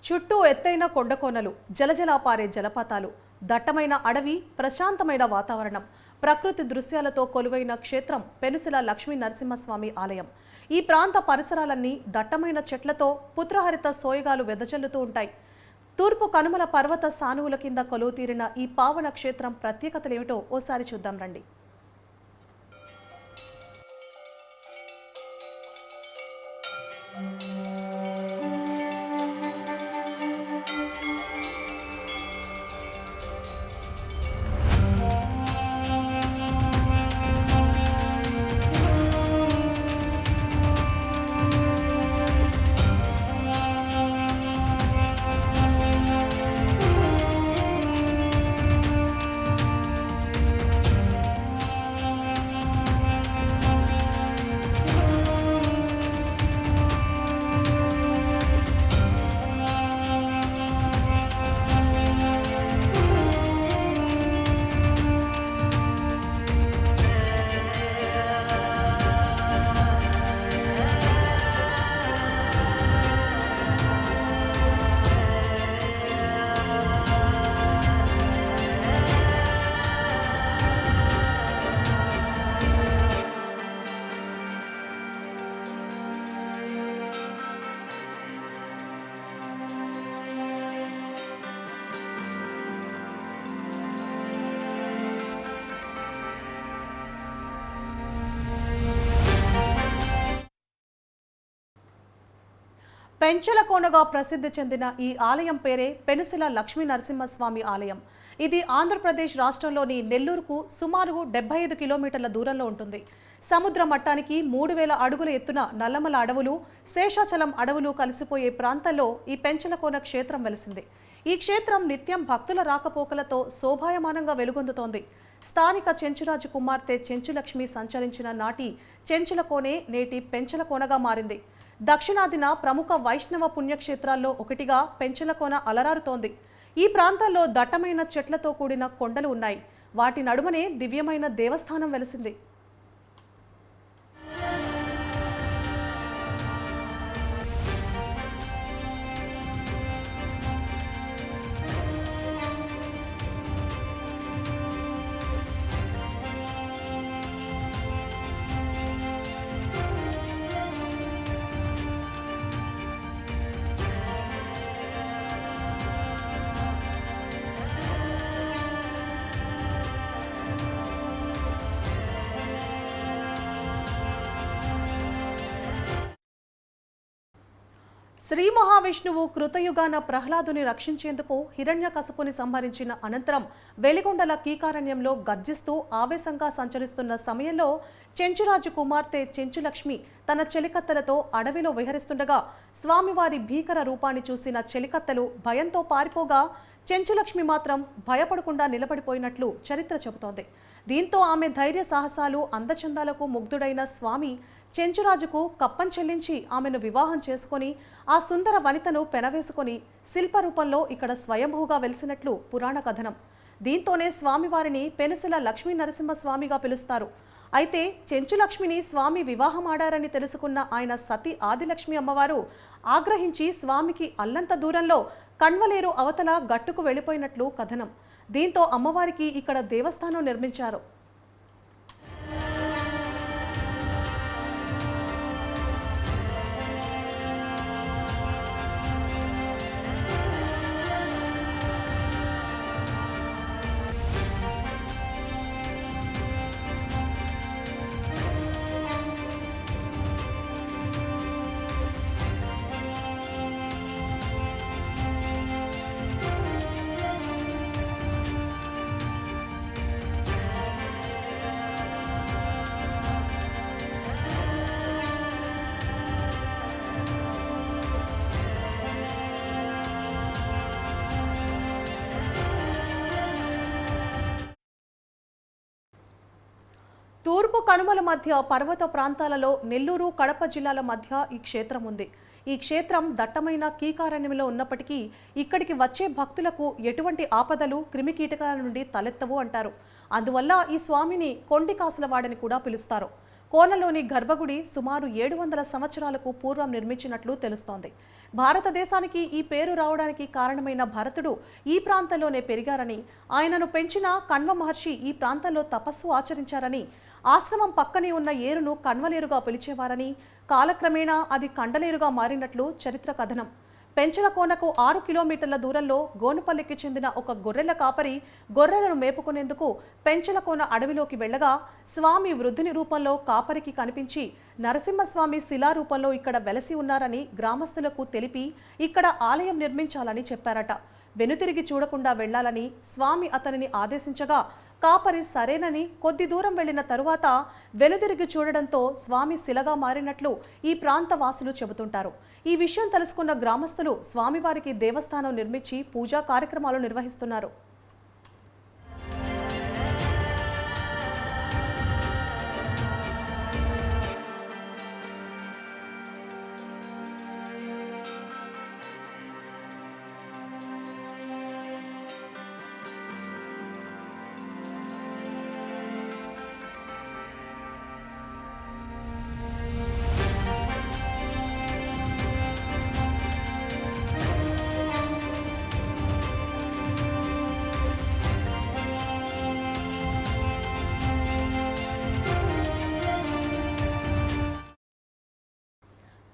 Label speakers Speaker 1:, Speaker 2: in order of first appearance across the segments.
Speaker 1: చుట్టూ ఎత్తైన కొండకోనలు, జలజలా పారే జలపాతాలు, దట్టమైన అడవి, ప్రశాంతమైన వాతావరణం, ప్రకృతి దృశ్యాలతో కొలువైన క్షేత్రం పెనుసిల లక్ష్మీ నరసింహస్వామి ఆలయం. ఈ ప్రాంత పరిసరాలన్నీ దట్టమైన చెట్లతో పుత్రహరిత సోయగాలు వెదజల్లుతూ ఉంటాయి. తూర్పు కనుమల పర్వత సానువుల కింద కొలువు తీరిన ఈ పావన క్షేత్రం ప్రత్యేకతలేమిటో ఓసారి చూద్దాం రండి. పెంచలకోనగా ప్రసిద్ధి చెందిన ఈ ఆలయం పేరే పెనుసిల లక్ష్మీ నరసింహస్వామి ఆలయం. ఇది ఆంధ్రప్రదేశ్ రాష్ట్రంలోని నెల్లూరుకు సుమారు 75 కిలోమీటర్ల దూరంలో ఉంటుంది. సముద్ర మట్టానికి 3000 అడుగుల ఎత్తున నల్లమల అడవులు, శేషాచలం అడవులు కలిసిపోయే ప్రాంతంలో ఈ పెంచలకోన క్షేత్రం వెలిసింది. ఈ క్షేత్రం నిత్యం భక్తుల రాకపోకలతో శోభాయమానంగా వెలుగొందుతోంది. స్థానిక చెంచురాజు కుమార్తె చెంచులక్ష్మి సంచరించిన నాటి చెంచులకోనే నేటి పెంచలకోనగా మారింది. దక్షిణాదిన ప్రముఖ వైష్ణవ పుణ్యక్షేత్రాల్లో ఒకటిగా పెంచలకోన అలరారుతోంది. ఈ ప్రాంతాల్లో దట్టమైన చెట్లతో కూడిన కొండలు ఉన్నాయి. వాటి నడుమనే దివ్యమైన దేవస్థానం వెలిసింది. శ్రీ మహావిష్ణువు కృతయుగాన ప్రహ్లాదుని రక్షించేందుకు హిరణ్యకశపుని సంహరించిన అనంతరం వెలిగొండల కీకారణ్యంలో గర్జిస్తూ ఆవేశంగా సంచరిస్తున్న సమయంలో చెంచురాజు కుమార్తె చెంచులక్ష్మి తన చెలికత్తెలతో అడవిలో విహరిస్తుండగా స్వామివారి భీకర రూపాన్ని చూసిన చెలికత్తెలు భయంతో పారిపోగా చెంచులక్ష్మి మాత్రం భయపడకుండా నిలబడిపోయినట్లు చరిత్ర చెబుతోంది. దీంతో ఆమె ధైర్య సాహసాలు అందచందాలకు ముగ్ధుడైన స్వామి చెంచురాజుకు కప్పం చెల్లించి ఆమెను వివాహం చేసుకొని ఆ సుందర వనితను పెనవేసుకొని శిల్పరూపంలో ఇక్కడ స్వయంభూగా వెలిసినట్లు పురాణ కథనం. దీంతోనే స్వామివారిని పెనుసిల లక్ష్మీ నరసింహస్వామిగా పిలుస్తారు. అయితే చెంచులక్ష్మిని స్వామి వివాహం ఆడారని తెలుసుకున్న ఆయన సతి ఆదిలక్ష్మి అమ్మవారు ఆగ్రహించి స్వామికి అల్లంత దూరంలో కణ్వలేరు అవతల గట్టుకు వెళ్ళిపోయినట్లు కథనం. దీంతో అమ్మవారికి ఇక్కడ దేవస్థానం నిర్మించారు. తూర్పు కనుమల మధ్య పర్వత ప్రాంతాలలో నెల్లూరు, కడప జిల్లాల మధ్య ఈ క్షేత్రం ఉంది. ఈ క్షేత్రం దట్టమైన కీకారణ్యంలో ఉన్నప్పటికీ ఇక్కడికి వచ్చే భక్తులకు ఎటువంటి ఆపదలు, క్రిమికీటకాల నుండి తలెత్తవు అంటారు. అందువల్ల ఈ స్వామిని కొండి కాసులవాడని కూడా పిలుస్తారు. కోనలోని గర్భగుడి సుమారు 700 సంవత్సరాలకు పూర్వం నిర్మించినట్లు తెలుస్తోంది. భారతదేశానికి ఈ పేరు రావడానికి కారణమైన భరతుడు ఈ ప్రాంతంలోనే పెరిగారని, ఆయనను పెంచిన కణ్వ మహర్షి ఈ ప్రాంతంలో తపస్సు ఆచరించారని, ఆశ్రమం పక్కనే ఉన్న ఏరును కణ్వలేరుగా పిలిచేవారని, కాలక్రమేణా అది కండలేరుగా మారినట్లు చరిత్ర కథనం. పెంచల కోనకు 6 కిలోమీటర్ల దూరంలో గోనుపల్లికి చెందిన ఒక గొర్రెల కాపరి గొర్రెలను మేపుకునేందుకు పెంచల కోన అడవిలోకి వెళ్లగా స్వామి వృద్ధుని రూపంలో కాపరికి కనిపించి నరసింహస్వామి శిలారూపంలో ఇక్కడ వెలసి ఉన్నారని గ్రామస్తులకు తెలిపి ఇక్కడ ఆలయం నిర్మించాలని చెప్పారట. వెనుతిరిగి చూడకుండా వెళ్లాలని స్వామి అతనిని ఆదేశించగా కాపరి సరేనని కొద్ది దూరం వెళ్లిన తరువాత వెనుదిరిగి చూడడంతో స్వామి శిలగా మారినట్లు ఈ ప్రాంత వాసులు చెబుతుంటారు. ఈ విషయం తెలుసుకున్న గ్రామస్తులు స్వామివారికి దేవస్థానం నిర్మించి పూజా కార్యక్రమాలు నిర్వహిస్తున్నారు.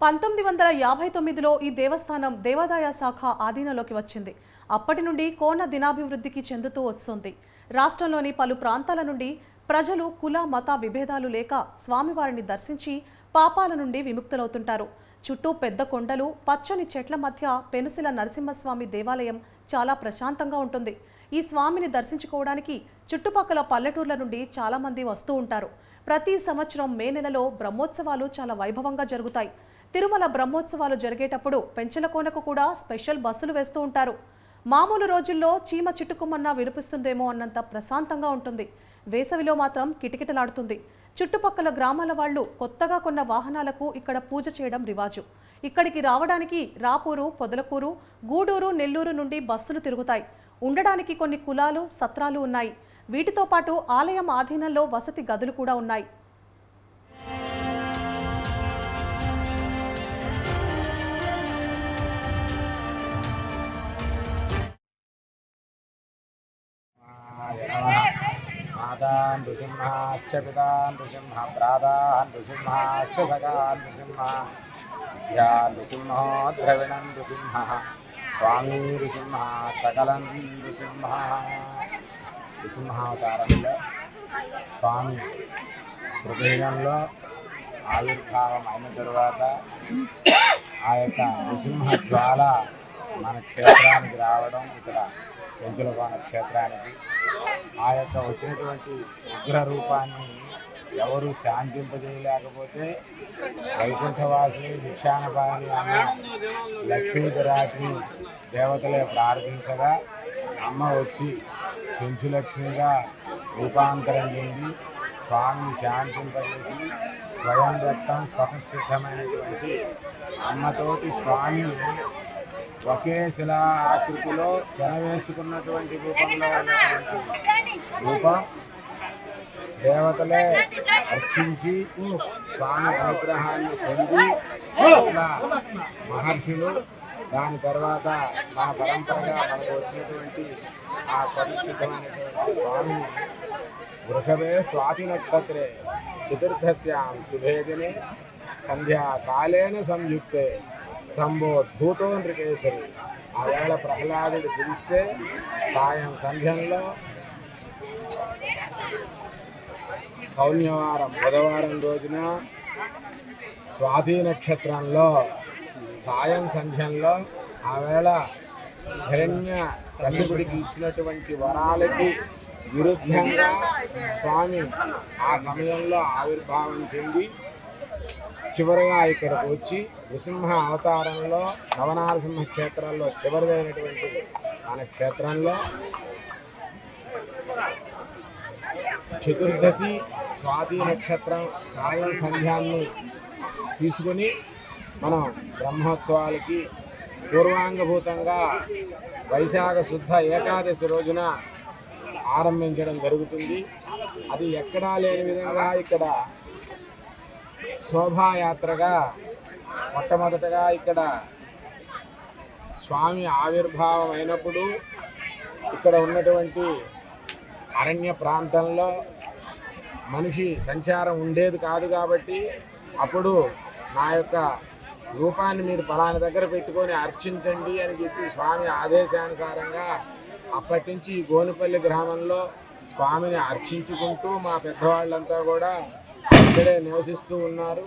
Speaker 1: పంతొమ్మిది 1959లో ఈ దేవస్థానం దేవాదాయ శాఖ ఆధీనంలోకి వచ్చింది. అప్పటి నుండి కోన దినాభివృద్ధికి చెందుతూ వస్తుంది. రాష్ట్రంలోని పలు ప్రాంతాల నుండి ప్రజలు కుల మత విభేదాలు లేక స్వామివారిని దర్శించి పాపాల నుండి విముక్తులవుతుంటారు. చుట్టూ పెద్ద కొండలు, పచ్చని చెట్ల మధ్య పెనుసిల నరసింహస్వామి దేవాలయం చాలా ప్రశాంతంగా ఉంటుంది. ఈ స్వామిని దర్శించుకోవడానికి చుట్టుపక్కల పల్లెటూర్ల నుండి చాలామంది వస్తూ ఉంటారు. ప్రతి సంవత్సరం మే నెలలో బ్రహ్మోత్సవాలు చాలా వైభవంగా జరుగుతాయి. తిరుమల బ్రహ్మోత్సవాలు జరిగేటప్పుడు పెంచల కోనకు కూడా స్పెషల్ బస్సులు వేస్తూ ఉంటారు. మామూలు రోజుల్లో చీమ చిట్టుకుమన్నా వినిపిస్తుందేమో అన్నంత ప్రశాంతంగా ఉంటుంది. వేసవిలో మాత్రం కిటకిటలాడుతుంది. చుట్టుపక్కల గ్రామాల వాళ్ళు కొత్తగా కొన్న వాహనాలకు ఇక్కడ పూజ చేయడం రివాజు. ఇక్కడికి రావడానికి రాపూరు, పొదలకూరు, గూడూరు, నెల్లూరు నుండి బస్సులు తిరుగుతాయి. ఉండడానికి కొన్ని కులాలు, సత్రాలు ఉన్నాయి. వీటితో పాటు ఆలయం ఆధీనంలో వసతి గదులు కూడా ఉన్నాయి.
Speaker 2: मातान् नृसिंहाश्च पितान् नृसिंह प्रातान् नृसिंहाश्च सखान् नृसिंह या नृसिंहो द्रविणं नृसिंहः स्वामी नृसिंहः सकलं नृसिंहः నృసింహావతారంలో స్వామి హృదయంలో ఆవిర్భావం అయిన తరువాత ఆ యొక్క నృసింహ జ్వాల మన క్షేత్రానికి రావడం, ఇక్కడ పెంచలకోన క్షేత్రానికి ఆ యొక్క వచ్చినటువంటి ఉగ్ర రూపాన్ని ఎవరు శాంతింపజేయలేకపోతే వైకుంఠవాసిని భిక్షానపాని అన్న లక్ష్మీధరాత్రి దేవతలే ప్రార్థించగా అమ్మ వచ్చి చెంచులక్ష్మిగా రూపాంతరం చెంది స్వామిని శాంతింపజేసి స్వయం వ్యక్తం స్వతసిద్ధమైనటువంటి అమ్మతోటి స్వామి ఒకే శిలా ఆకృతిలో తెరవేసుకున్నటువంటి రూపంలో ఉన్నటువంటి రూపం దేవతలే రక్షించి స్వామి అనుగ్రహాన్ని పొంది మహర్షులు దాని తర్వాత మా పరంపరగా మనకు వచ్చినటువంటి ఆ స్వతసిద్ధమైనటువంటి స్వామిని వృషభే స్వాతి నక్షత్రే చతుర్థస్యాం శుభే దినే సంధ్యాకాలేన సంయుక్తే స్తంభోద్భూతో నృకేశ్వరి. ఆ వేళ ప్రహ్లాదుడు పిలిస్తే సాయం సంధ్యంలో సౌమ్యవారం బుధవారం రోజున స్వాతి నక్షత్రంలో సాయం సంధ్యంలో ఆ వేళ హిరణ్య కశిపుడికి ఇచ్చినటువంటి వరాలకి విరుద్ధంగా స్వామి ఆ సమయంలో ఆవిర్భావం చెంది చివరిగా ఇక్కడికి వచ్చి నృసింహ అవతారంలో నవనారసింహ క్షేత్రంలో చివరిదైనటువంటి మన క్షేత్రంలో చతుర్దశి స్వాతి నక్షత్రం సాయం సంధ్యాన్ని తీసుకుని మనం బ్రహ్మోత్సవాలకి పూర్వాంగభూతంగా వైశాఖ శుద్ధ ఏకాదశి రోజున ఆరంభించడం జరుగుతుంది. అది ఎక్కడా లేని విధంగా ఇక్కడ శోభాయాత్రగా మొట్టమొదటగా ఇక్కడ స్వామి ఆవిర్భావం అయినప్పుడు ఇక్కడ ఉన్నటువంటి అరణ్య ప్రాంతంలో మనిషి సంచారం ఉండేది కాదు కాబట్టి అప్పుడు నా యొక్క రూపాన్ని మీరు పలానా దగ్గర పెట్టుకొని అర్చించండి అని చెప్పి స్వామి ఆదేశానుసారంగా అప్పటి నుంచి ఈ గోనుపల్లి గ్రామంలో స్వామిని అర్చించుకుంటూ మా పెద్దవాళ్ళంతా కూడా ఇక్కడే నివసిస్తూ ఉన్నారు.